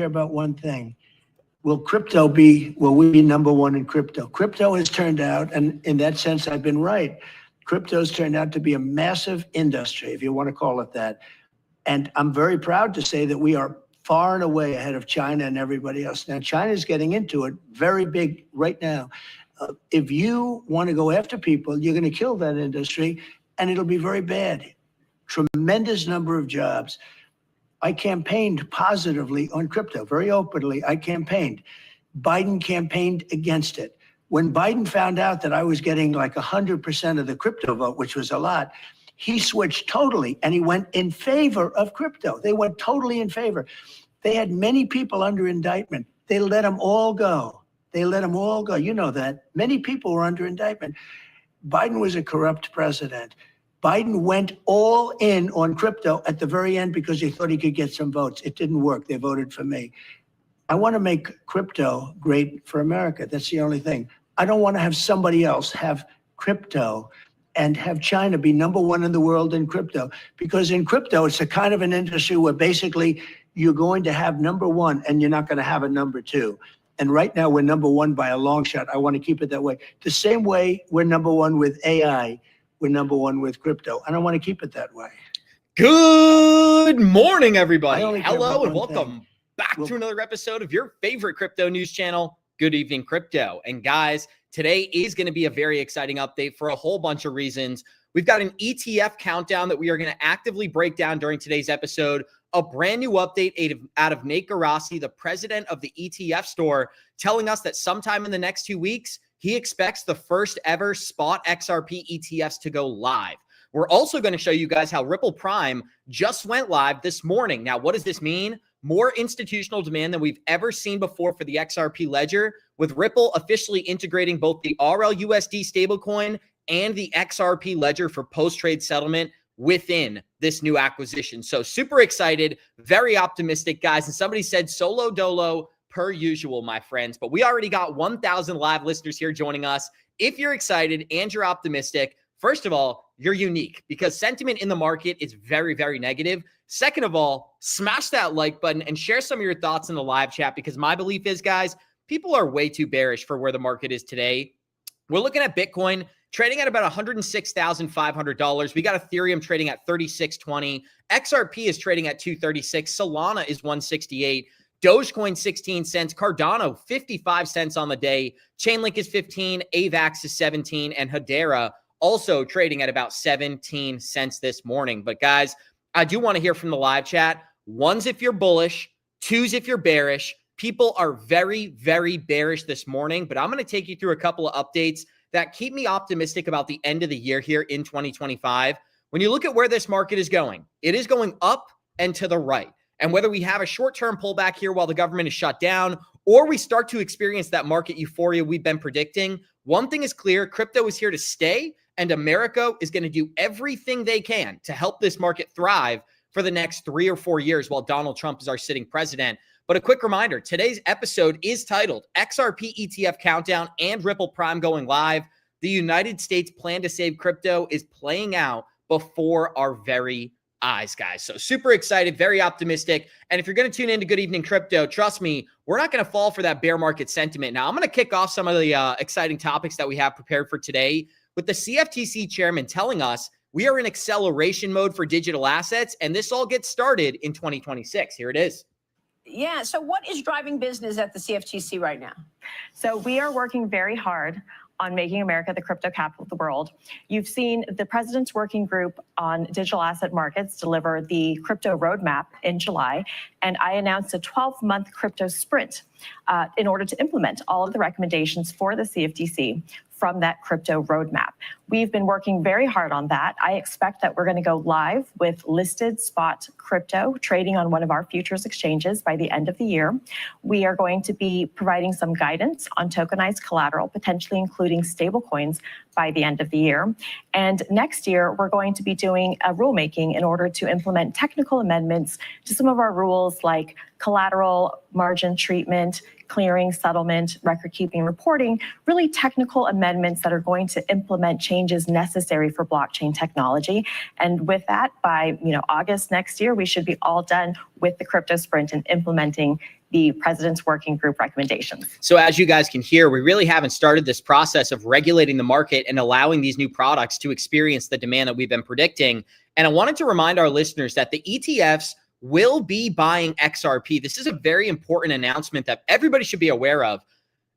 about one thing. Will we be number one in crypto? Crypto has turned out, and in that sense, I've been right. Crypto's turned out to be a massive industry, if you want to call it that. And I'm very proud to say that we are far and away ahead of China and everybody else. Now, China's getting into it very big right now. If you want to go after people, you're going to kill that industry, and it'll be very bad. Tremendous number of jobs. I campaigned positively on crypto, very openly. I campaigned. Biden campaigned against it. When Biden found out that I was getting like 100% of the crypto vote, which was a lot, he switched totally, and he went in favor of crypto. They went totally in favor. They had many people under indictment. They let them all go. They let them all go. You know that. Many people were under indictment. Biden was a corrupt president. Biden went all in on crypto at the very end because he thought he could get some votes. It didn't work. They voted for me. I want to make crypto great for America. That's the only thing. I don't want to have somebody else have crypto and have China be number one in the world in crypto. Because in crypto, it's a kind of an industry where basically you're going to have number one and you're not going to have a number two. And right now we're number one by a long shot. I want to keep it that way. The same way we're number one with AI, we're number one with crypto. And I want to keep it that way. Good morning, everybody. Hello and welcome back to another episode of your favorite crypto news channel, Good Evening Crypto. And guys, today is going to be a very exciting update for a whole bunch of reasons. We've got an ETF countdown that we are going to actively break down during today's episode. A brand new update out of Nate Garassi, the president of the ETF store, telling us that sometime in the next 2 weeks, he expects the first ever spot XRP ETFs to go live. We're also going to show you guys how Ripple Prime just went live this morning. Now, what does this mean? More institutional demand than we've ever seen before for the XRP ledger, with Ripple officially integrating both the RLUSD stablecoin and the XRP ledger for post-trade settlement within this new acquisition. So super excited, very optimistic, guys. And somebody said solo dolo per usual, my friends. But we already got 1,000 live listeners here joining us. If you're excited and you're optimistic, first of all, you're unique because sentiment in the market is very, very negative. Second of all, smash that like button and share some of your thoughts in the live chat, because my belief is, guys, people are way too bearish for where the market is today. We're looking at Bitcoin trading at about $106,500. We got Ethereum trading at $36.20. XRP is trading at $236. Solana is $168. Dogecoin 16 cents. Cardano 55 cents on the day. Chainlink is 15. AVAX is 17. And Hedera also trading at about 17 cents this morning. But guys, I do want to hear from the live chat. Ones if you're bullish, twos if you're bearish. People are very, very bearish this morning, but I'm going to take you through a couple of updates that keep me optimistic about the end of the year here in 2025. When you look at where this market is going, it is going up and to the right. And whether we have a short-term pullback here while the government is shut down, or we start to experience that market euphoria we've been predicting, one thing is clear: crypto is here to stay, and America is going to do everything they can to help this market thrive for the next 3 or 4 years while Donald Trump is our sitting president. But a quick reminder, today's episode is titled XRP ETF Countdown and Ripple Prime going live. The United States plan to save crypto is playing out before our very eyes, guys. So super excited, very optimistic. And if you're going to tune in to Good Evening Crypto, trust me, we're not going to fall for that bear market sentiment. Now, I'm going to kick off some of the exciting topics that we have prepared for today with the CFTC chairman telling us we are in acceleration mode for digital assets, and this all gets started in 2026. Here it is. Yeah. So what is driving business at the CFTC right now? So we are working very hard on making America the crypto capital of the world. You've seen the President's Working Group on Digital Asset Markets deliver the crypto roadmap in July, and I announced a 12-month crypto sprint in order to implement all of the recommendations for the CFTC from that crypto roadmap. We've been working very hard on that. I expect that we're going to go live with listed spot crypto trading on one of our futures exchanges by the end of the year. We are going to be providing some guidance on tokenized collateral, potentially including stablecoins by the end of the year. And next year, we're going to be doing a rulemaking in order to implement technical amendments to some of our rules like collateral, margin treatment, clearing, settlement, record keeping, reporting, really technical amendments that are going to implement changes necessary for blockchain technology. And with that, by August next year, we should be all done with the crypto sprint and implementing the president's working group recommendations. So as you guys can hear, we really haven't started this process of regulating the market and allowing these new products to experience the demand that we've been predicting. And I wanted to remind our listeners that the ETFs will be buying XRP. This is a very important announcement that everybody should be aware of.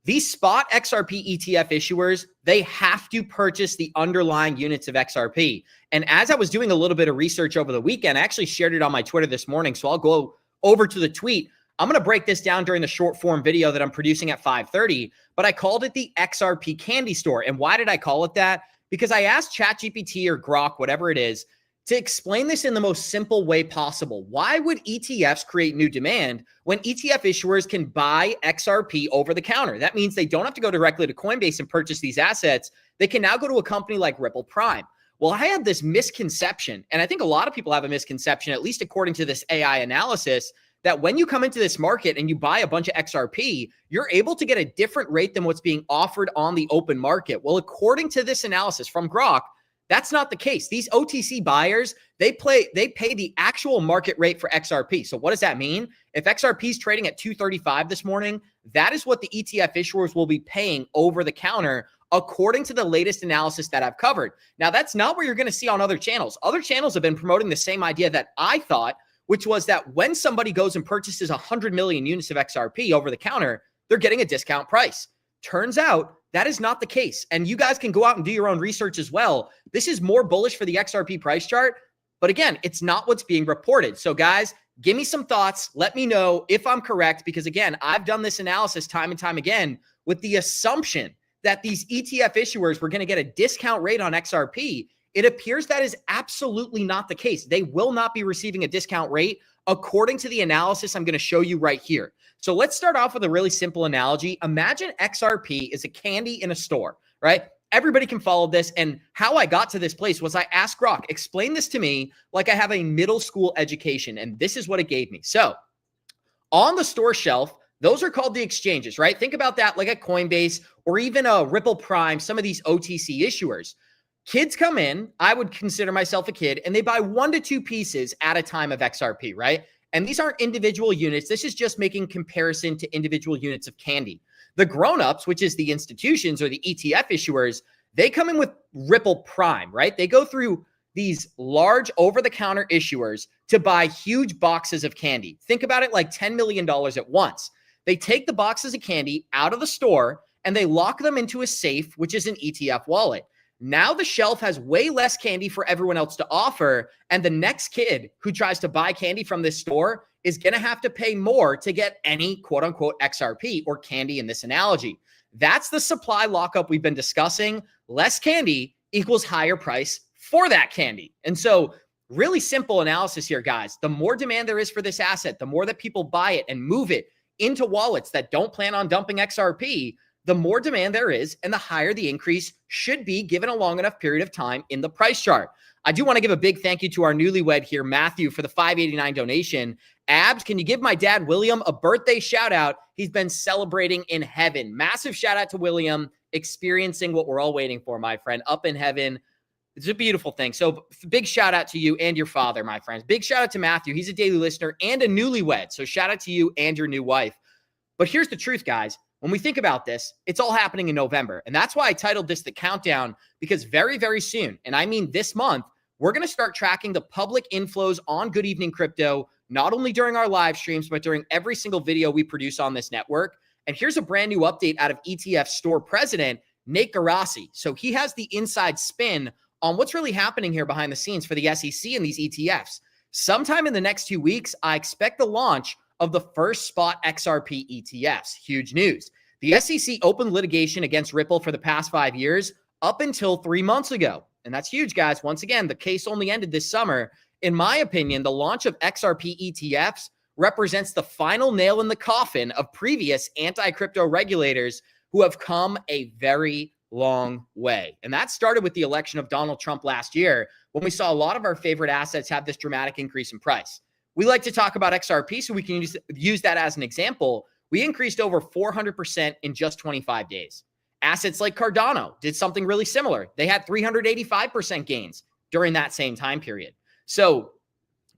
These spot XRP ETF issuers, they have to purchase the underlying units of XRP. And as I was doing a little bit of research over the weekend, I actually shared it on my Twitter this morning. So I'll go over to the tweet. I'm going to break this down during the short form video that I'm producing at 5:30, but I called it the XRP candy store. And why did I call it that? Because I asked ChatGPT or Grok, whatever it is, to explain this in the most simple way possible. Why would ETFs create new demand when ETF issuers can buy XRP over the counter? That means they don't have to go directly to Coinbase and purchase these assets. They can now go to a company like Ripple Prime. Well, I had this misconception, and I think a lot of people have a misconception, at least according to this AI analysis, that when you come into this market and you buy a bunch of XRP, you're able to get a different rate than what's being offered on the open market. Well, according to this analysis from Grok, that's not the case. These OTC buyers, they pay the actual market rate for XRP. So what does that mean? If XRP is trading at 235 this morning, that is what the ETF issuers will be paying over the counter, according to the latest analysis that I've covered. Now, that's not what you're going to see on other channels. Other channels have been promoting the same idea that I thought, which was that when somebody goes and purchases 100 million units of XRP over the counter, they're getting a discount price. Turns out that is not the case. And you guys can go out and do your own research as well. This is more bullish for the XRP price chart. But again, it's not what's being reported. So guys, give me some thoughts. Let me know if I'm correct, because again, I've done this analysis time and time again with the assumption that these ETF issuers were going to get a discount rate on XRP. It appears that is absolutely not the case. They will not be receiving a discount rate according to the analysis I'm going to show you right here. So let's start off with a really simple analogy. Imagine XRP is a candy in a store, right? Everybody can follow this. And how I got to this place was I asked Grok, explain this to me like I have a middle school education. And this is what it gave me. So on the store shelf, those are called the exchanges, right? Think about that like a Coinbase or even a Ripple Prime, some of these OTC issuers. Kids come in, I would consider myself a kid, and they buy 1 to 2 pieces at a time of XRP, right? And these aren't individual units. This is just making comparison to individual units of candy. The grown-ups, which is the institutions or the ETF issuers, they come in with Ripple Prime, right? They go through these large over-the-counter issuers to buy huge boxes of candy. Think about it like $10 million at once. They take the boxes of candy out of the store and they lock them into a safe, which is an ETF wallet. Now the shelf has way less candy for everyone else to offer, and the next kid who tries to buy candy from this store is going to have to pay more to get any quote-unquote XRP or candy in this analogy. That's the supply lockup we've been discussing. Less candy equals higher price for that candy. And so really simple analysis here, guys. The more demand there is for this asset, the more that people buy it and move it into wallets that don't plan on dumping XRP, the more demand there is and the higher the increase should be given a long enough period of time in the price chart. I do want to give a big thank you to our newlywed here, Matthew, for the $5.89 donation. Abs, can you give my dad, William, a birthday shout out? He's been celebrating in heaven. Massive shout out to William, experiencing what we're all waiting for, my friend, up in heaven. It's a beautiful thing. So big shout out to you and your father, my friends. Big shout out to Matthew. He's a daily listener and a newlywed. So shout out to you and your new wife. But here's the truth, guys. When we think about this, it's all happening in November. And that's why I titled this The Countdown, because very, very soon, and I mean this month, we're going to start tracking the public inflows on Good Evening Crypto, not only during our live streams, but during every single video we produce on this network. And here's a brand new update out of ETF store president, Nate Garassi. So he has the inside spin on what's really happening here behind the scenes for the SEC and these ETFs. Sometime in the next 2 weeks, I expect the launch of the first spot XRP ETFs. Huge news. The SEC opened litigation against Ripple for the past 5 years up until 3 months ago. And that's huge, guys. Once again, the case only ended this summer. In my opinion, the launch of XRP ETFs represents the final nail in the coffin of previous anti-crypto regulators who have come a very long way. And that started with the election of Donald Trump last year, when we saw a lot of our favorite assets have this dramatic increase in price. We like to talk about XRP, so we can use that as an example. We increased over 400% in just 25 days. Assets like Cardano did something really similar. They had 385% gains during that same time period. So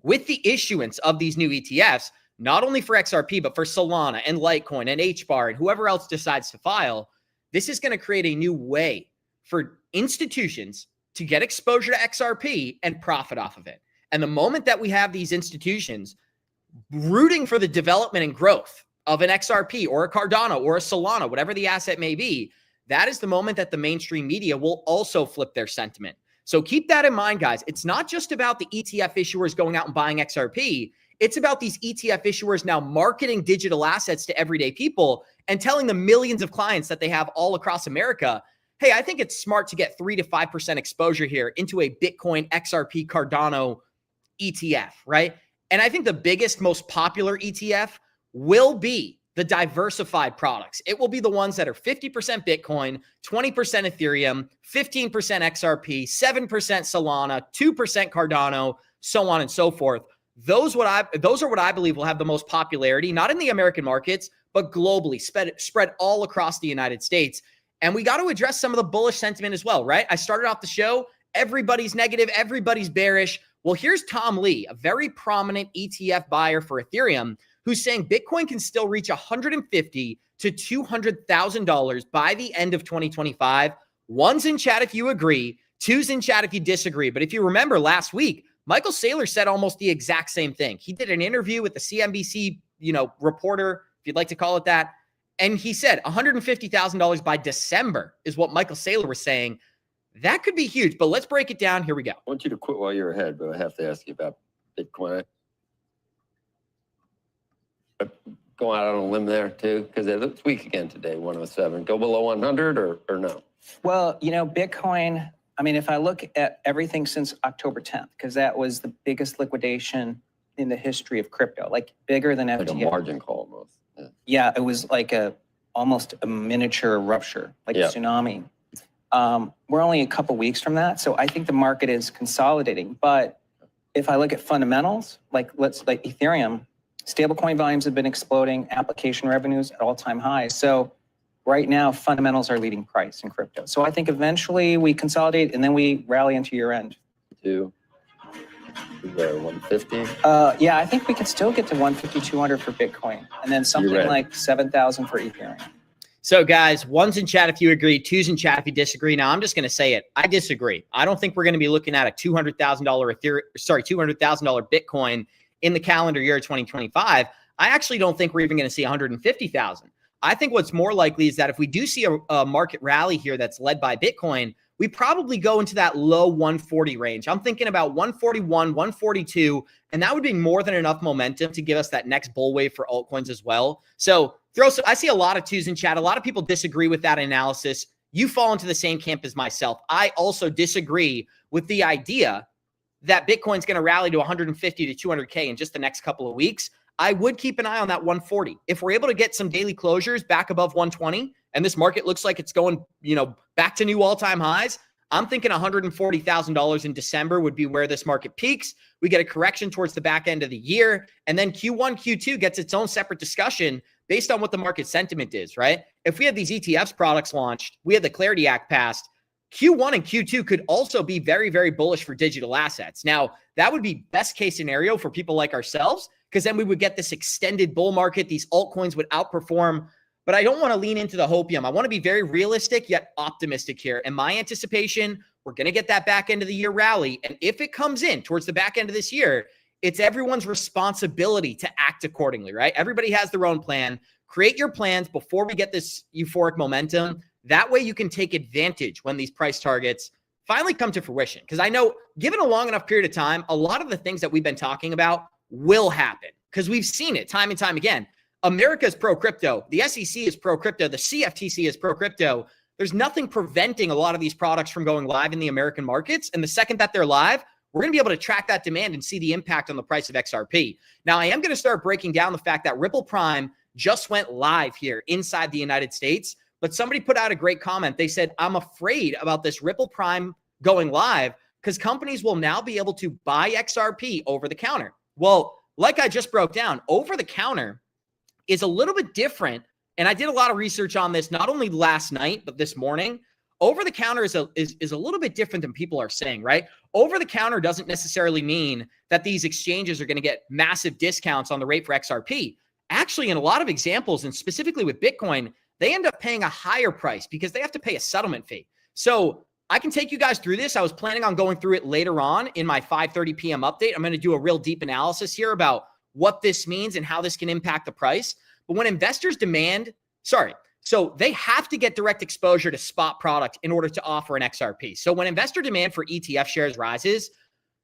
with the issuance of these new ETFs, not only for XRP, but for Solana and Litecoin and HBAR and whoever else decides to file, this is going to create a new way for institutions to get exposure to XRP and profit off of it. And the moment that we have these institutions rooting for the development and growth of an XRP or a Cardano or a Solana, whatever the asset may be, that is the moment that the mainstream media will also flip their sentiment. So keep that in mind, guys. It's not just about the ETF issuers going out and buying XRP. It's about these ETF issuers now marketing digital assets to everyday people and telling the millions of clients that they have all across America, hey, I think it's smart to get 3 to 5% exposure here into a Bitcoin XRP Cardano ETF, right? And I think the biggest, most popular ETF will be the diversified products. It will be the ones that are 50% Bitcoin, 20% Ethereum, 15% XRP, 7% Solana, 2% Cardano, so on and so forth. Those are what I believe will have the most popularity, not in the American markets, but globally, spread all across the United States. And we got to address some of the bullish sentiment as well, right? I started off the show, everybody's negative, everybody's bearish. Well, here's Tom Lee, a very prominent ETF buyer for Ethereum, who's saying Bitcoin can still reach $150,000 to $200,000 by the end of 2025. One's in chat if you agree, two's in chat if you disagree. But if you remember last week, Michael Saylor said almost the exact same thing. He did an interview with the CNBC, reporter, if you'd like to call it that. And he said $150,000 by December is what Michael Saylor was saying. That could be huge, but let's break it down. Here we go. I want you to quit while you're ahead, but I have to ask you about Bitcoin. Going out on a limb there too, because it looks weak again today, 107. Go below 100 or no? Well, Bitcoin, if I look at everything since October 10th, because that was the biggest liquidation in the history of crypto, like bigger than Like FTX. a margin call almost. Yeah, it was like almost a miniature rupture, like a tsunami. We're only a couple weeks from that, so I think the market is consolidating. But if I look at fundamentals, like Ethereum, stablecoin volumes have been exploding, application revenues at all-time highs. So right now, fundamentals are leading price in crypto. So I think eventually we consolidate and then we rally into year end. To 150? Yeah, I think we can still get to 150, 200 for Bitcoin, and then something like 7,000 for Ethereum. So guys, one's in chat if you agree, two's in chat if you disagree. Now I'm just going to say it. I disagree. I don't think we're going to be looking at a $200,000 Bitcoin in the calendar year 2025. I actually don't think we're even going to see 150,000. I think what's more likely is that if we do see a market rally here that's led by Bitcoin, we probably go into that low 140 range. I'm thinking about 141, 142, and that would be more than enough momentum to give us that next bull wave for altcoins as well. So I see a lot of twos in chat. A lot of people disagree with that analysis. You fall into the same camp as myself. I also disagree with the idea that Bitcoin's going to rally to 150 to 200K in just the next couple of weeks. I would keep an eye on that 140. If we're able to get some daily closures back above 120, and this market looks like it's going, back to new all-time highs, I'm thinking $140,000 in December would be where this market peaks. We get a correction towards the back end of the year, and then Q1, Q2 gets its own separate discussion based on what the market sentiment is, right? If we had these ETFs products launched, we had the Clarity Act passed, Q1 and Q2 could also be very, very bullish for digital assets. Now, that would be best case scenario for people like ourselves, because then we would get this extended bull market. These altcoins would outperform. But I don't want to lean into the hopium. I want to be very realistic yet optimistic here. And my anticipation, we're going to get that back end of the year rally. And if it comes in towards the back end of this year, it's everyone's responsibility to act accordingly, right? Everybody has their own plan. Create your plans before we get this euphoric momentum. That way you can take advantage when these price targets finally come to fruition. Because I know, given a long enough period of time, a lot of the things that we've been talking about will happen because we've seen it time and time again. America is pro-crypto. The SEC is pro-crypto. The CFTC is pro-crypto. There's nothing preventing a lot of these products from going live in the American markets. And the second that they're live, we're going to be able to track that demand and see the impact on the price of XRP. Now, I am going to start breaking down the fact that Ripple Prime just went live here inside the United States. But somebody put out a great comment. They said, I'm afraid about this Ripple Prime going live because companies will now be able to buy XRP over the counter. Well, like I just broke down, over the counter is a little bit different. And I did a lot of research on this, not only last night, but this morning. over the counter is a little bit different than people are saying, right? Over the counter doesn't necessarily mean that these exchanges are going to get massive discounts on the rate for XRP. Actually, in a lot of examples, and specifically with Bitcoin, they end up paying a higher price because they have to pay a settlement fee. So I can take you guys through this. I was planning on going through it later on in my 5:30 p.m. update. I'm going to do a real deep analysis here about what this means and how this can impact the price. But when investors so they have to get direct exposure to spot product in order to offer an XRP. So when investor demand for ETF shares rises,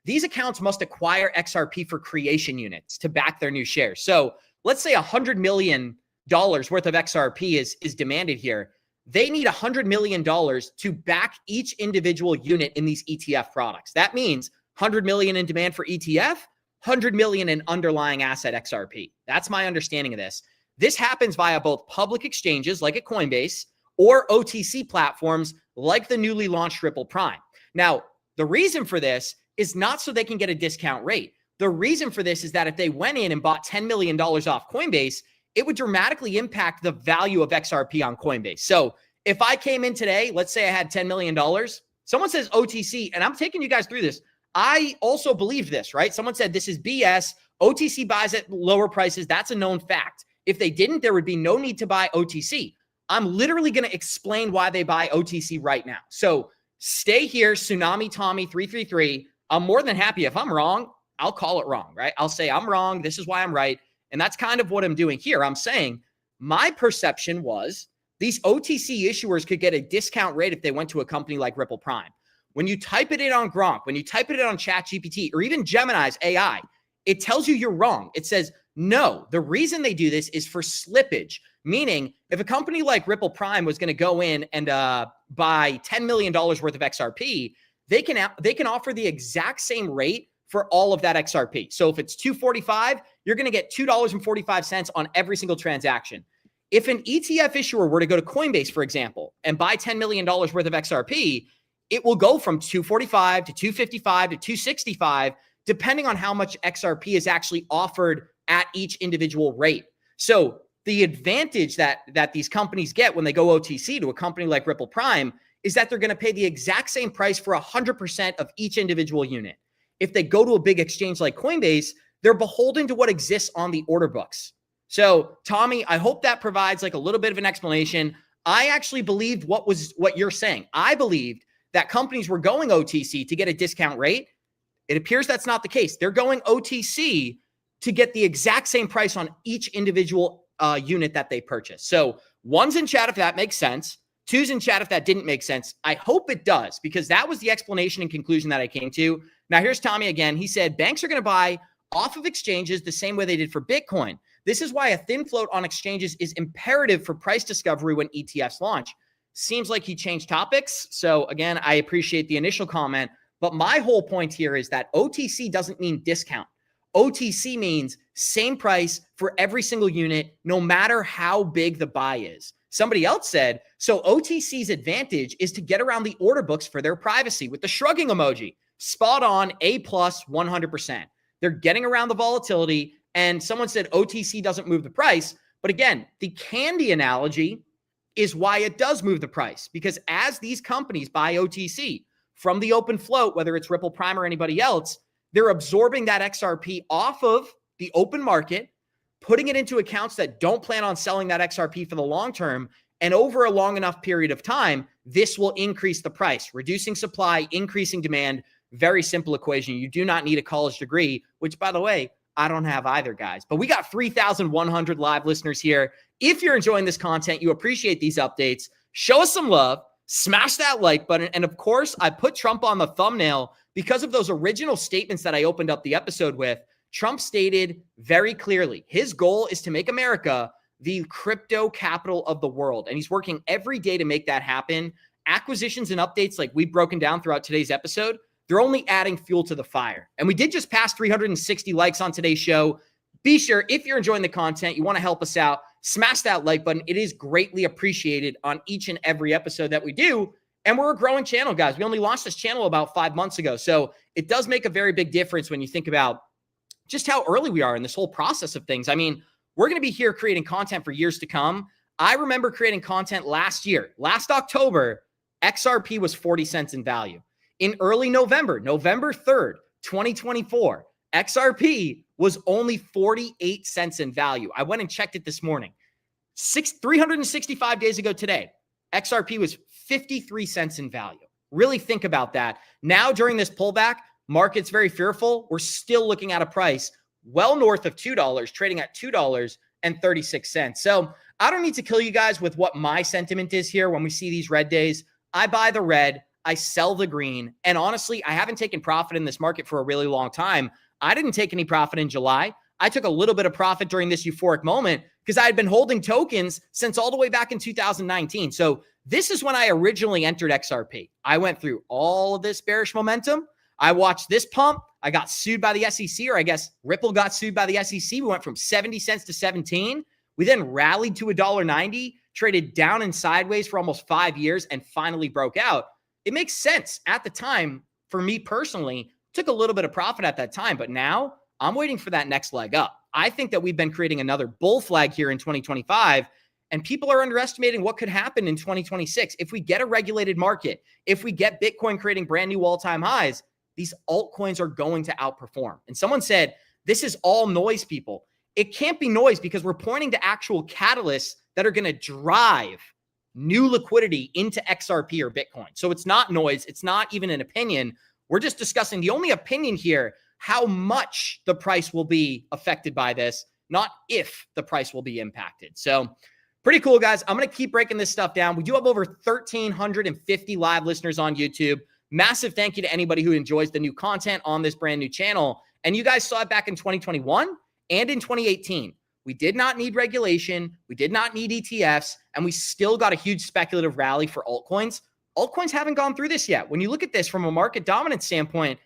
these accounts must acquire XRP for creation units to back their new shares. So let's say $100 million worth of XRP is demanded here. They need $100 million to back each individual unit in these ETF products. That means $100 million in demand for ETF, $100 million in underlying asset XRP. That's my understanding of this. This happens via both public exchanges like at Coinbase or OTC platforms like the newly launched Ripple Prime. Now, the reason for this is not so they can get a discount rate. The reason for this is that if they went in and bought $10 million off Coinbase, it would dramatically impact the value of XRP on Coinbase. So if I came in today, let's say I had $10 million, someone says OTC, and I'm taking you guys through this. I also believed this, right? Someone said this is BS. OTC buys at lower prices. That's a known fact. If they didn't, there would be no need to buy OTC. I'm literally going to explain why they buy OTC right now. So stay here, Tsunami Tommy 333. I'm more than happy. If I'm wrong, I'll call it wrong, right? I'll say I'm wrong. This is why I'm right. And that's kind of what I'm doing here. I'm saying my perception was these OTC issuers could get a discount rate if they went to a company like Ripple Prime. When you type it in on Gronk, when you type it in on ChatGPT, or even Gemini's AI, it tells you you're wrong. It says, no, the reason they do this is for slippage, meaning if a company like Ripple Prime was going to go in and buy $10 million worth of XRP, they can offer the exact same rate for all of that XRP. So if it's $2.45, you're going to get $2.45 on every single transaction. If an ETF issuer were to go to Coinbase, for example, and buy $10 million worth of XRP, it will go from $2.45 to $2.55 to $2.65, depending on how much XRP is actually offered at each individual rate. So the advantage that these companies get when they go OTC to a company like Ripple Prime is that they're going to pay the exact same price for 100% of each individual unit. If they go to a big exchange like Coinbase, they're beholden to what exists on the order books. So Tommy, I hope that provides like a little bit of an explanation. I actually believed what you're saying. I believed that companies were going OTC to get a discount rate. It appears that's not the case. They're going OTC to get the exact same price on each individual unit that they purchase. So one's in chat if that makes sense. Two's in chat if that didn't make sense. I hope it does, because that was the explanation and conclusion that I came to. Now here's Tommy again. He said, banks are going to buy off of exchanges the same way they did for Bitcoin. This is why a thin float on exchanges is imperative for price discovery when ETFs launch. Seems like he changed topics. So again, I appreciate the initial comment, but my whole point here is that OTC doesn't mean discount. OTC means same price for every single unit, no matter how big the buy is. Somebody else said, so OTC's advantage is to get around the order books for their privacy with the shrugging emoji. Spot on, A+, 100%. They're getting around the volatility. And someone said OTC doesn't move the price. But again, the candy analogy is why it does move the price, because as these companies buy OTC from the open float, whether it's Ripple Prime or anybody else, they're absorbing that XRP off of the open market, putting it into accounts that don't plan on selling that XRP for the long term. And over a long enough period of time, this will increase the price, reducing supply, increasing demand. Very simple equation. You do not need a college degree, which, by the way, I don't have either, guys. But we got 3,100 live listeners here. If you're enjoying this content, you appreciate these updates, show us some love, smash that like button. And of course, I put Trump on the thumbnail because of those original statements that I opened up the episode with. Trump stated very clearly, his goal is to make America the crypto capital of the world. And he's working every day to make that happen. Acquisitions and updates like we've broken down throughout today's episode, they're only adding fuel to the fire. And we did just pass 360 likes on today's show. Be sure, if you're enjoying the content, you want to help us out, smash that like button. It is greatly appreciated on each and every episode that we do. And we're a growing channel, guys. We only launched this channel about 5 months ago. So it does make a very big difference when you think about just how early we are in this whole process of things. I mean, we're going to be here creating content for years to come. I remember creating content last year, last October, XRP was 40 cents in value. In early November, November 3rd, 2024, XRP was only 48 cents in value. I went and checked it this morning. 365 days ago today, XRP was 53 cents in value. Really think about that. Now, during this pullback, market's very fearful. We're still looking at a price well north of $2, trading at $2.36. So I don't need to kill you guys with what my sentiment is here when we see these red days. I buy the red, I sell the green. And honestly, I haven't taken profit in this market for a really long time. I didn't take any profit in July. I took a little bit of profit during this euphoric moment because I had been holding tokens since all the way back in 2019. So this is when I originally entered XRP. I went through all of this bearish momentum. I watched this pump. I got sued by the SEC, or I guess Ripple got sued by the SEC. We went from 70 cents to 17. We then rallied to $1.90, traded down and sideways for almost 5 years, and finally broke out. It makes sense at the time for me personally. Took a little bit of profit at that time, but now I'm waiting for that next leg up. I think that we've been creating another bull flag here in 2025, and people are underestimating what could happen in 2026. If we get a regulated market, if we get Bitcoin creating brand new all-time highs, these altcoins are going to outperform. And someone said, this is all noise, people. It can't be noise because we're pointing to actual catalysts that are going to drive new liquidity into XRP or Bitcoin. So it's not noise. It's not even an opinion. We're just discussing the only opinion here, how much the price will be affected by this, not if the price will be impacted. So pretty cool, guys. I'm going to keep breaking this stuff down. We do have over 1,350 live listeners on YouTube. Massive thank you to anybody who enjoys the new content on this brand new channel. And you guys saw it back in 2021 and in 2018. We did not need regulation. We did not need ETFs. And we still got a huge speculative rally for altcoins. Altcoins haven't gone through this yet. When you look at this from a market dominance standpoint,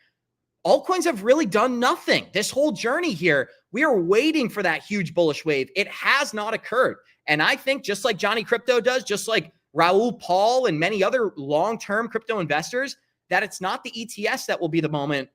altcoins have really done nothing. This whole journey here, we are waiting for that huge bullish wave. It has not occurred. And I think just like Johnny Crypto does, just like Raoul Paul and many other long-term crypto investors, that it's not the ETFs that will be the moment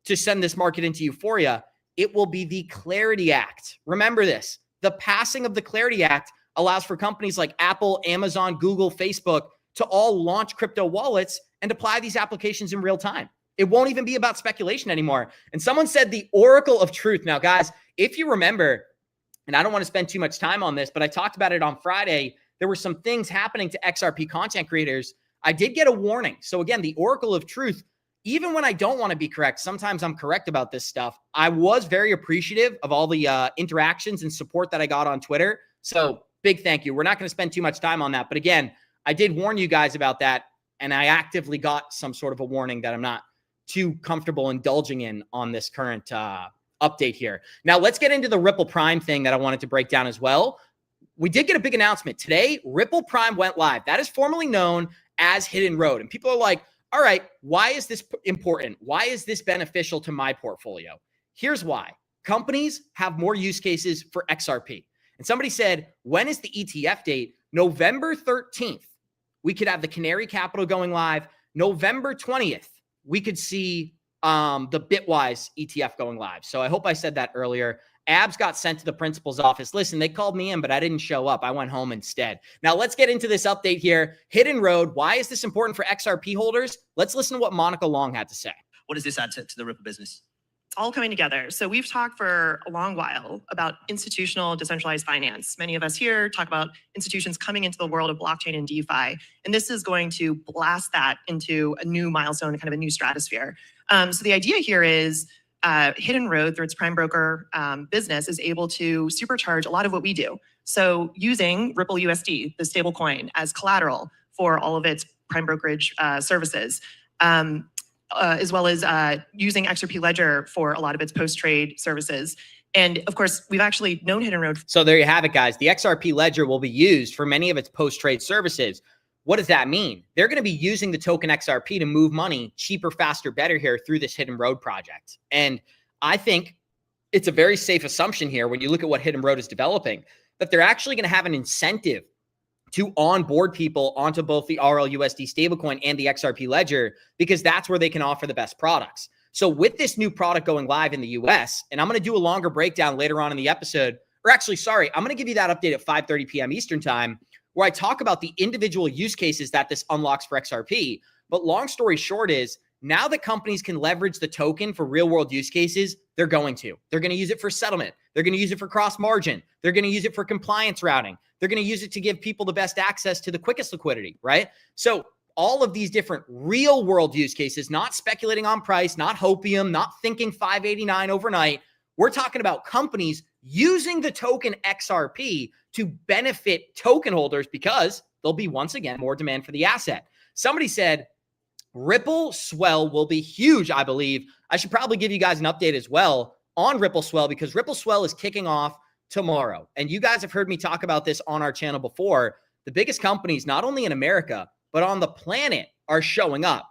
to send this market into euphoria. It will be the Clarity Act. Remember this, the passing of the Clarity Act allows for companies like Apple, Amazon, Google, Facebook to all launch crypto wallets and apply these applications in real time. It won't even be about speculation anymore. And someone said the oracle of truth. Now, guys, if you remember, and I don't want to spend too much time on this, but I talked about it on Friday, there were some things happening to XRP content creators. I did get a warning. So again, the oracle of truth, even when I don't want to be correct, sometimes I'm correct about this stuff. I was very appreciative of all the interactions and support that I got on Twitter. So big thank you. We're not going to spend too much time on that. But again, I did warn you guys about that. And I actively got some sort of a warning that I'm not too comfortable indulging in on this current update here. Now let's get into the Ripple Prime thing that I wanted to break down as well. We did get a big announcement today. Ripple Prime went live. That is formerly known as Hidden Road. And people are like, all right, why is this important? Why is this beneficial to my portfolio? Here's why. Companies have more use cases for XRP. And somebody said, when is the ETF date? November 13th, we could have the Canary Capital going live. November 20th, we could see the Bitwise ETF going live. So I hope I said that earlier. Abs got sent to the principal's office. Listen, they called me in, but I didn't show up. I went home instead. Now let's get into this update here. Hidden Road. Why is this important for XRP holders? Let's listen to what Monica Long had to say. What does this add to the Ripple business? It's all coming together. So we've talked for a long while about institutional decentralized finance. Many of us here talk about institutions coming into the world of blockchain and DeFi, and this is going to blast that into a new milestone, kind of a new stratosphere. So the idea here is Hidden Road, through its prime broker business, is able to supercharge a lot of what we do. So using Ripple USD, the stable coin, as collateral for all of its prime brokerage services, as well as using XRP Ledger for a lot of its post-trade services. And of course, we've actually known Hidden Road. So there you have it, guys. The XRP Ledger will be used for many of its post-trade services. What does that mean? They're going to be using the token XRP to move money cheaper, faster, better here through this Hidden Road project. And I think it's a very safe assumption here when you look at what Hidden Road is developing, that they're actually going to have an incentive to onboard people onto both the RLUSD stablecoin and the XRP Ledger, because that's where they can offer the best products. So with this new product going live in the US, and I'm going to do a longer breakdown later on in the episode, or actually, sorry, I'm going to give you that update at 5:30 p.m. Eastern time, where I talk about the individual use cases that this unlocks for XRP. But long story short is, now that companies can leverage the token for real world use cases, they're going to. They're going to use it for settlement. They're going to use it for cross margin. They're going to use it for compliance routing. They're going to use it to give people the best access to the quickest liquidity, right? So all of these different real world use cases, not speculating on price, not hopium, not thinking 589 overnight. We're talking about companies using the token XRP to benefit token holders because there'll be, once again, more demand for the asset. Somebody said, Ripple Swell will be huge, I believe. I should probably give you guys an update as well on Ripple Swell, because Ripple Swell is kicking off tomorrow. And you guys have heard me talk about this on our channel before. The biggest companies, not only in America, but on the planet, are showing up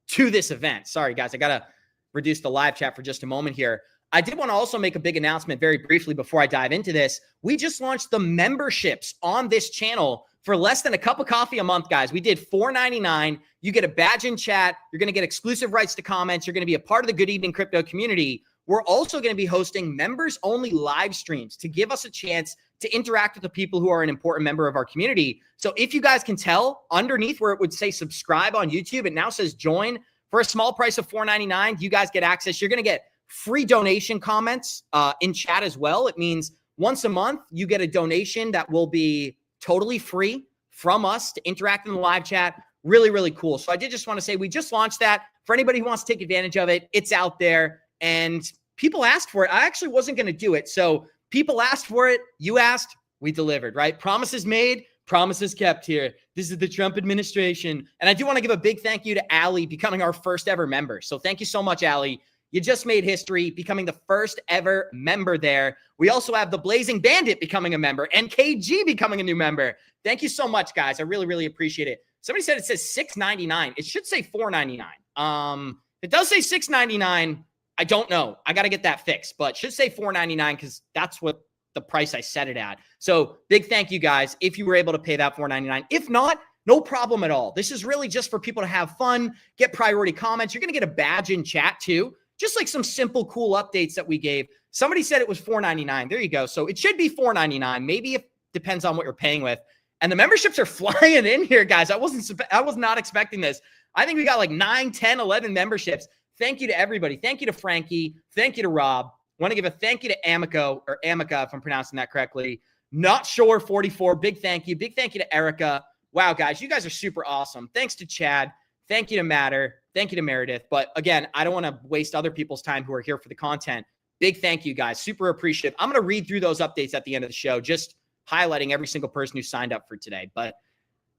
to this event. Sorry, guys, I got to reduce the live chat for just a moment here. I did want to also make a big announcement very briefly before I dive into this. We just launched the memberships on this channel for less than a cup of coffee a month, guys. We did $4.99. You get a badge in chat. You're going to get exclusive rights to comments. You're going to be a part of the Good Evening Crypto community. We're also going to be hosting members-only live streams to give us a chance to interact with the people who are an important member of our community. So if you guys can tell, underneath where it would say subscribe on YouTube, it now says join. For a small price of $4.99, you guys get access. You're going to get free donation comments in chat as well. It means once a month, you get a donation that will be totally free from us to interact in the live chat. Really, really cool. So I did just want to say we just launched that. For anybody who wants to take advantage of it, it's out there. And people asked for it. I actually wasn't going to do it. So people asked for it. You asked, we delivered, right? Promises made, promises kept here. This is the Trump administration. And I do want to give a big thank you to Allie becoming our first ever member. So thank you so much, Allie. You just made history, becoming the first ever member there. We also have the Blazing Bandit becoming a member and KG becoming a new member. Thank you so much, guys. I really, really appreciate it. Somebody said it says $6.99. It should say $4.99. It does say $6.99. I don't know. I got to get that fixed, but it should say $4.99 because that's what the price I set it at. So big thank you, guys, if you were able to pay that $4.99. If not, no problem at all. This is really just for people to have fun, get priority comments. You're going to get a badge in chat too. Just like some simple, cool updates that we gave. Somebody said it was $4.99. There you go. So it should be $4.99. Maybe it depends on what you're paying with. And the memberships are flying in here, guys. I was not expecting this. I think we got like 9, 10, 11 memberships. Thank you to everybody. Thank you to Frankie. Thank you to Rob. I want to give a thank you to Amica, if I'm pronouncing that correctly. Not Sure 44. Big thank you. Big thank you to Erica. Wow, guys, you guys are super awesome. Thanks to Chad. Thank you to Matter. Thank you to Meredith. But again, I don't want to waste other people's time who are here for the content. Big thank you, guys. Super appreciative. I'm going to read through those updates at the end of the show, just highlighting every single person who signed up for today. But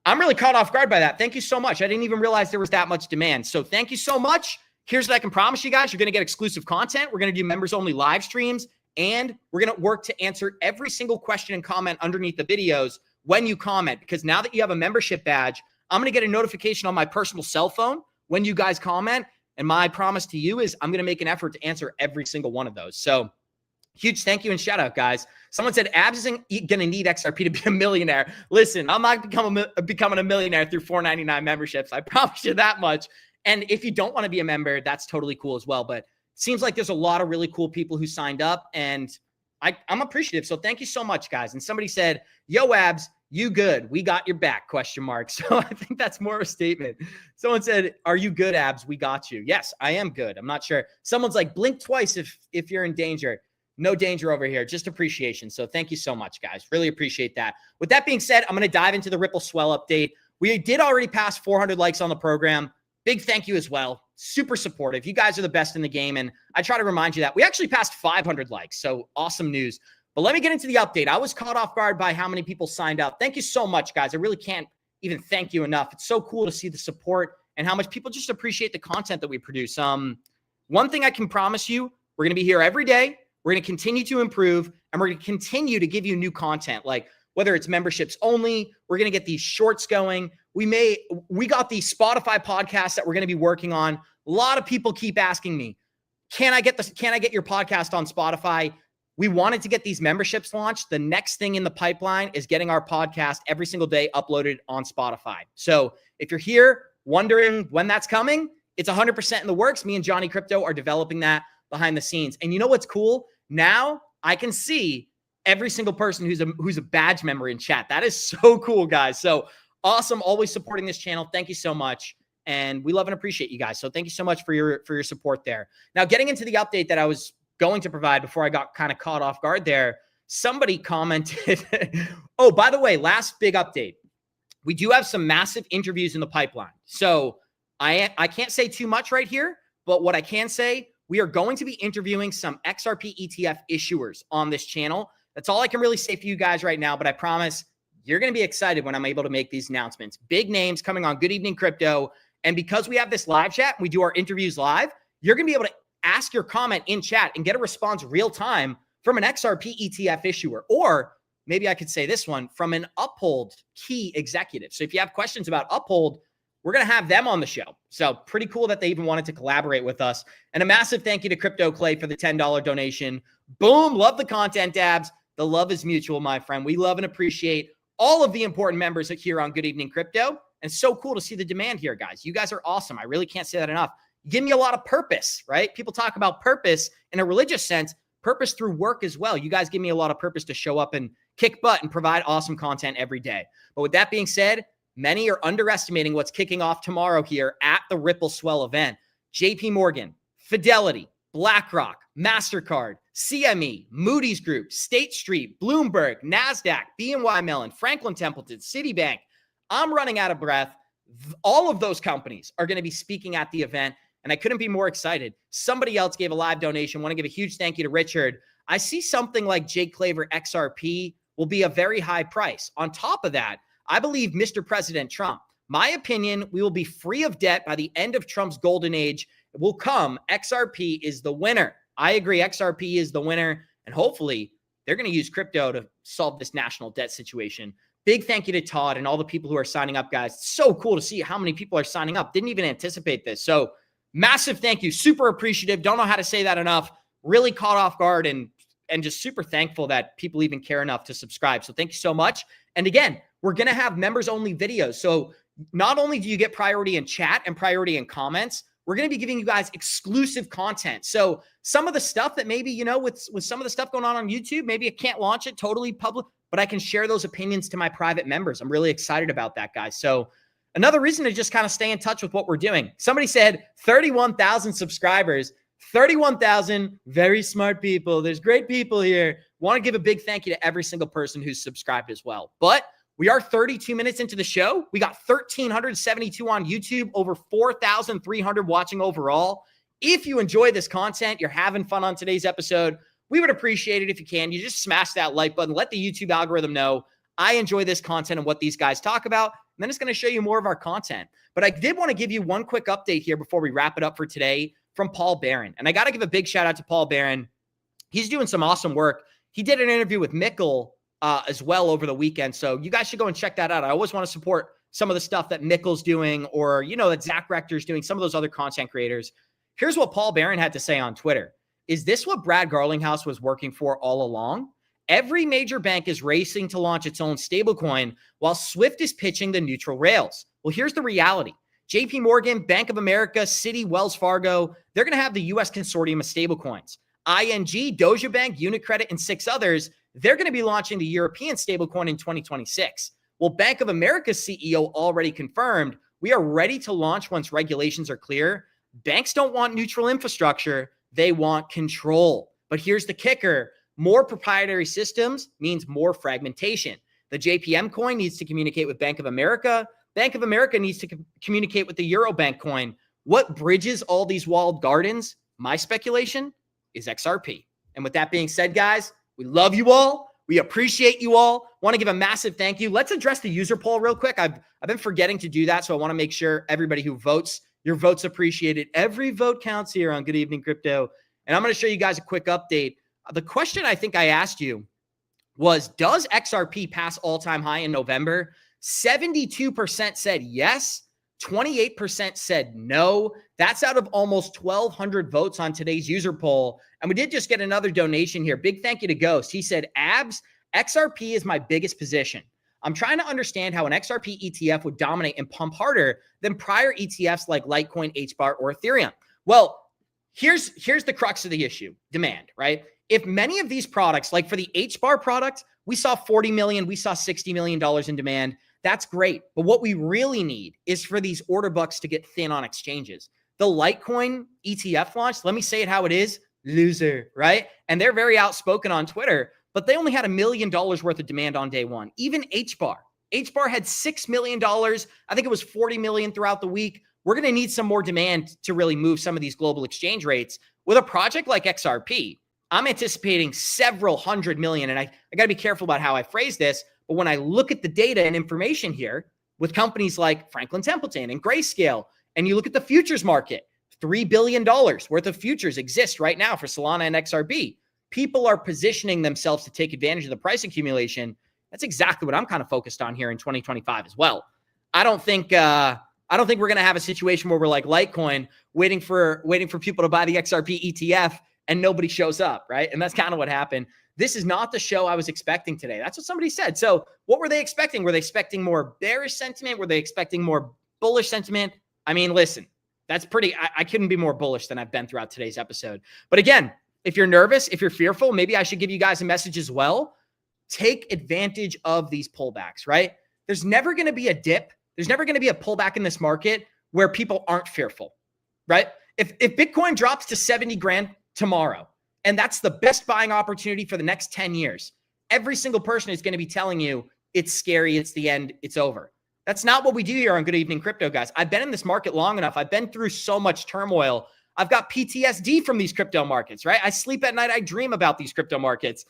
I'm really caught off guard by that. Thank you so much. I didn't even realize there was that much demand. So thank you so much. Here's what I can promise you guys. You're going to get exclusive content. We're going to do members-only live streams, and we're going to work to answer every single question and comment underneath the videos when you comment, because now that you have a membership badge, I'm going to get a notification on my personal cell phone when you guys comment. And my promise to you is I'm going to make an effort to answer every single one of those. So huge thank you and shout out, guys. Someone said Abs isn't going to need XRP to be a millionaire. Listen, I'm not becoming a millionaire through $4.99 memberships. I promise you that much. And if you don't want to be a member, that's totally cool as well. But it seems like there's a lot of really cool people who signed up, and I'm appreciative. So thank you so much, guys. And somebody said, yo, Abs, you good? We got your back, ? So I think that's more of a statement. Someone said, are you good, Abs? We got you. Yes, I am good. I'm not sure. Someone's like, blink twice if you're in danger. No danger over here, just appreciation. So thank you so much, guys. Really appreciate that. With that being said, I'm going to dive into the Ripple Swell update. We did already pass 400 likes on the program. Big thank you as well. Super supportive. You guys are the best in the game. And I try to remind you that we actually passed 500 likes. So awesome news. But let me get into the update. I was caught off guard by how many people signed up. Thank you so much, guys. I really can't even thank you enough. It's so cool to see the support and how much people just appreciate the content that we produce. One thing I can promise you, we're going to be here every day. We're going to continue to improve, and we're going to continue to give you new content, like whether it's memberships only. We're going to get these shorts going. We got the Spotify podcast that we're going to be working on. A lot of people keep asking me, can I get your podcast on Spotify? We wanted to get these memberships launched. The next thing in the pipeline is getting our podcast every single day uploaded on Spotify. So if you're here wondering when that's coming, it's 100% in the works. Me and Johnny Krypto are developing that behind the scenes. And you know what's cool? Now I can see every single person who's a badge member in chat. That is so cool, guys. So awesome. Always supporting this channel. Thank you so much. And we love and appreciate you guys. So thank you so much for your support there. Now, getting into the update that I was going to provide before I got kind of caught off guard there, somebody commented, oh, by the way, last big update. We do have some massive interviews in the pipeline. So I can't say too much right here, but what I can say, we are going to be interviewing some XRP ETF issuers on this channel. That's all I can really say for you guys right now, but I promise you're going to be excited when I'm able to make these announcements. Big names coming on Good Evening Crypto. And because we have this live chat, we do our interviews live, you're going to be able to ask your comment in chat and get a response real time from an XRP ETF issuer. Or maybe I could say this one, from an Uphold key executive. So if you have questions about Uphold, we're going to have them on the show. So pretty cool that they even wanted to collaborate with us. And a massive thank you to Krypto Clay for the $10 donation. Boom. Love the content, Dabs. The love is mutual, my friend. We love and appreciate all of the important members here on Good Evening Crypto. And it's so cool to see the demand here, guys. You guys are awesome. I really can't say that enough. You give me a lot of purpose, right? People talk about purpose in a religious sense, purpose through work as well. You guys give me a lot of purpose to show up and kick butt and provide awesome content every day. But with that being said, many are underestimating what's kicking off tomorrow here at the Ripple Swell event. JP Morgan, Fidelity, BlackRock, MasterCard, CME, Moody's Group, State Street, Bloomberg, NASDAQ, BNY Mellon, Franklin Templeton, Citibank. I'm running out of breath. All of those companies are going to be speaking at the event, and I couldn't be more excited. Somebody else gave a live donation. Want to give a huge thank you to Richard. I see something like Jake Claver XRP will be a very high price. On top of that, I believe Mr. President Trump, my opinion, we will be free of debt by the end of Trump's golden age. It will come. XRP is the winner. I agree. XRP is the winner, and hopefully they're going to use crypto to solve this national debt situation. Big thank you to Todd and all the people who are signing up, guys. It's so cool to see how many people are signing up. Didn't even anticipate this. So massive thank you. Super appreciative. Don't know how to say that enough. Really caught off guard and just super thankful that people even care enough to subscribe. So thank you so much. And again, we're going to have members only videos. So not only do you get priority in chat and priority in comments, we're going to be giving you guys exclusive content. So some of the stuff that maybe, you know, with some of the stuff going on YouTube, maybe I can't launch it totally public, but I can share those opinions to my private members. I'm really excited about that, guys. So another reason to just kind of stay in touch with what we're doing. Somebody said 31,000 subscribers, 31,000 very smart people. There's great people here. Want to give a big thank you to every single person who's subscribed as well. But we are 32 minutes into the show. We got 1,372 on YouTube, over 4,300 watching overall. If you enjoy this content, you're having fun on today's episode, we would appreciate it if you can. You just smash that like button. Let the YouTube algorithm know I enjoy this content and what these guys talk about. And then it's going to show you more of our content. But I did want to give you one quick update here before we wrap it up for today from Paul Barron. And I got to give a big shout out to Paul Barron. He's doing some awesome work. He did an interview with Mikkel as well over the weekend. So you guys should go and check that out. I always want to support some of the stuff that Mikkel's doing, or, you know, that Zach Rector's doing, some of those other content creators. Here's what Paul Barron had to say on Twitter. Is this what Brad Garlinghouse was working for all along? Every major bank is racing to launch its own stablecoin while Swift is pitching the neutral rails. Well, here's the reality. JP Morgan, Bank of America, Citi, Wells Fargo, they're going to have the U.S. consortium of stablecoins. ING, Deutsche Bank, UniCredit, and 6 others, they're going to be launching the European stablecoin in 2026. Well, Bank of America's CEO already confirmed we are ready to launch once regulations are clear. Banks don't want neutral infrastructure. They want control. But here's the kicker. More proprietary systems means more fragmentation. The JPM coin needs to communicate with Bank of America. Bank of America needs to communicate with the Eurobank coin. What bridges all these walled gardens? My speculation is XRP. And with that being said, guys, we love you all. We appreciate you all. Want to give a massive thank you. Let's address the user poll real quick. I've been forgetting to do that, so I want to make sure everybody who votes, your vote's appreciated. Every vote counts here on Good Evening Crypto. And I'm going to show you guys a quick update. The question I think I asked you was, does XRP pass all-time high in November? 72% said yes. 28% said no. That's out of almost 1,200 votes on today's user poll. And we did just get another donation here. Big thank you to Ghost. He said, Abs, XRP is my biggest position. I'm trying to understand how an XRP ETF would dominate and pump harder than prior ETFs like Litecoin, HBAR, or Ethereum. Well, here's the crux of the issue, demand, right? if many of these products, like for the HBAR product, we saw 40 million, we saw $60 million in demand. That's great. But what we really need is for these order books to get thin on exchanges. The Litecoin ETF launch, let me say it how it is, loser, right? And they're very outspoken on Twitter, but they only had $1 million worth of demand on day one. Even HBAR had $6 million. I think it was 40 million throughout the week. We're going to need some more demand to really move some of these global exchange rates. With a project like XRP, I'm anticipating several hundred million. And I got to be careful about how I phrase this. But when I look at the data and information here with companies like Franklin Templeton and Grayscale, and you look at the futures market, $3 billion worth of futures exist right now for Solana and XRP. People are positioning themselves to take advantage of the price accumulation. That's exactly what I'm kind of focused on here in 2025 as well. I don't think we're going to have a situation where we're like Litecoin waiting for people to buy the Xrp ETF and nobody shows up, right? And that's kind of what happened. This is not the show I was expecting today. That's what somebody said. So what were they expecting? Were they expecting more bearish sentiment? Were they expecting more bullish sentiment? I mean, listen, that's pretty, I couldn't be more bullish than I've been throughout today's episode. But again, if you're nervous, if you're fearful, maybe I should give you guys a message as well. Take advantage of these pullbacks, right? There's never going to be a dip. There's never going to be a pullback in this market where people aren't fearful, right? If Bitcoin drops to 70 grand tomorrow, and that's the best buying opportunity for the next 10 years, every single person is going to be telling you it's scary, it's the end, it's over. That's not what we do here on Good Evening Crypto, guys. I've been in this market long enough. I've been through so much turmoil. I've got PTSD from these crypto markets, right? I sleep at night. I dream about these crypto markets.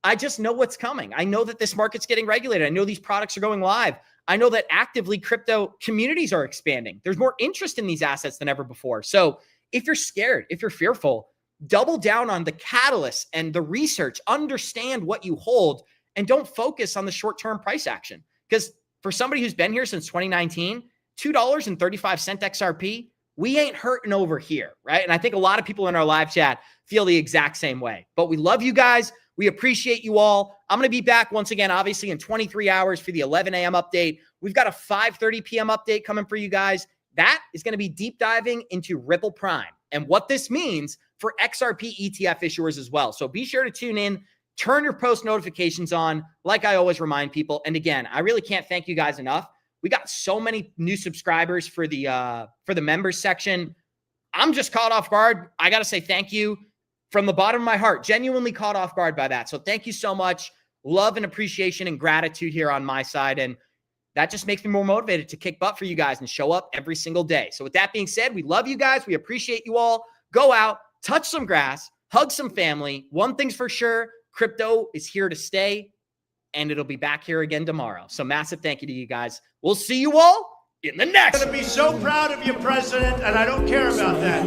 I just know what's coming. I know that this market's getting regulated. I know these products are going live. I know that actively crypto communities are expanding. There's more interest in these assets than ever before. So if you're scared, if you're fearful, double down on the catalysts and the research, understand what you hold, and don't focus on the short-term price action. Because for somebody who's been here since 2019, $2.35 XRP, we ain't hurting over here, right? And I think a lot of people in our live chat feel the exact same way. But we love you guys. We appreciate you all. I'm going to be back once again, obviously, in 23 hours for the 11 a.m. update. We've got a 5:30 p.m. update coming for you guys. That is going to be deep diving into Ripple Prime and what this means for XRP ETF issuers as well. So be sure to tune in. Turn your post notifications on, like I always remind people. And again, I really can't thank you guys enough. We got so many new subscribers for the members section. I'm just caught off guard. I got to say thank you from the bottom of my heart. Genuinely caught off guard by that. So thank you so much. Love and appreciation and gratitude here on my side. And that just makes me more motivated to kick butt for you guys and show up every single day. So with that being said, we love you guys. We appreciate you all. Go out, touch some grass, hug some family. One thing's for sure, crypto is here to stay, and it'll be back here again tomorrow. So massive thank you to you guys. We'll see you all in the next. I'm going to be so proud of your president, and I don't care about that.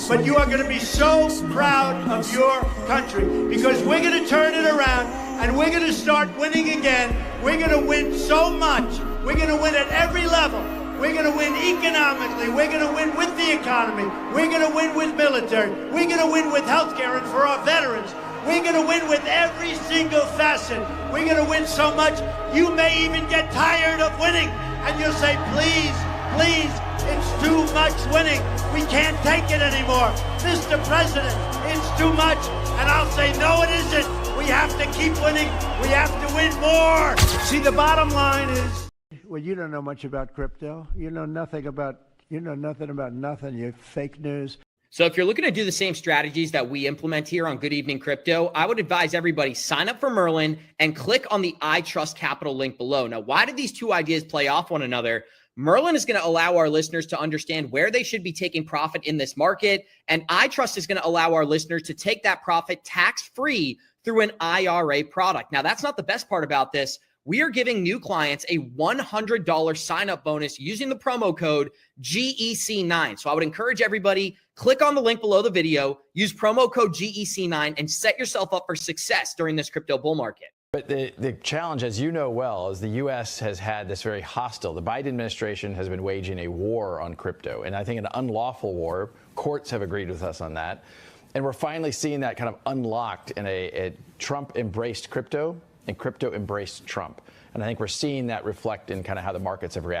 But you are going to be so proud of your country because we're going to turn it around and we're going to start winning again. We're going to win so much. We're going to win at every level. We're going to win economically. We're going to win with the economy. We're going to win with military. We're going to win with healthcare and for our veterans. We're going to win with every single facet. We're going to win so much, you may even get tired of winning. And you'll say, please, please, it's too much winning. We can't take it anymore. Mr. President, it's too much. And I'll say, no, it isn't. We have to keep winning. We have to win more. See, the bottom line is... Well, you don't know much about crypto. You know nothing about nothing. You fake news. So if you're looking to do the same strategies that we implement here on Good Evening Crypto, I would advise everybody sign up for Merlin and click on the ITrust Capital link below. Now, why did these two ideas play off one another? Merlin is going to allow our listeners to understand where they should be taking profit in this market. And ITrust is going to allow our listeners to take that profit tax-free through an IRA product. Now, that's not the best part about this. We are giving new clients a $100 sign-up bonus using the promo code GEC9. So I would encourage everybody, click on the link below the video, use promo code GEC9, and set yourself up for success during this crypto bull market. But the challenge, as you know well, is the U.S. has had this very hostile. The Biden administration has been waging a war on crypto, and I think an unlawful war. Courts have agreed with us on that. And we're finally seeing that kind of unlocked in a Trump-embraced crypto, and crypto embraced Trump. And I think we're seeing that reflect in kind of how the markets have reacted.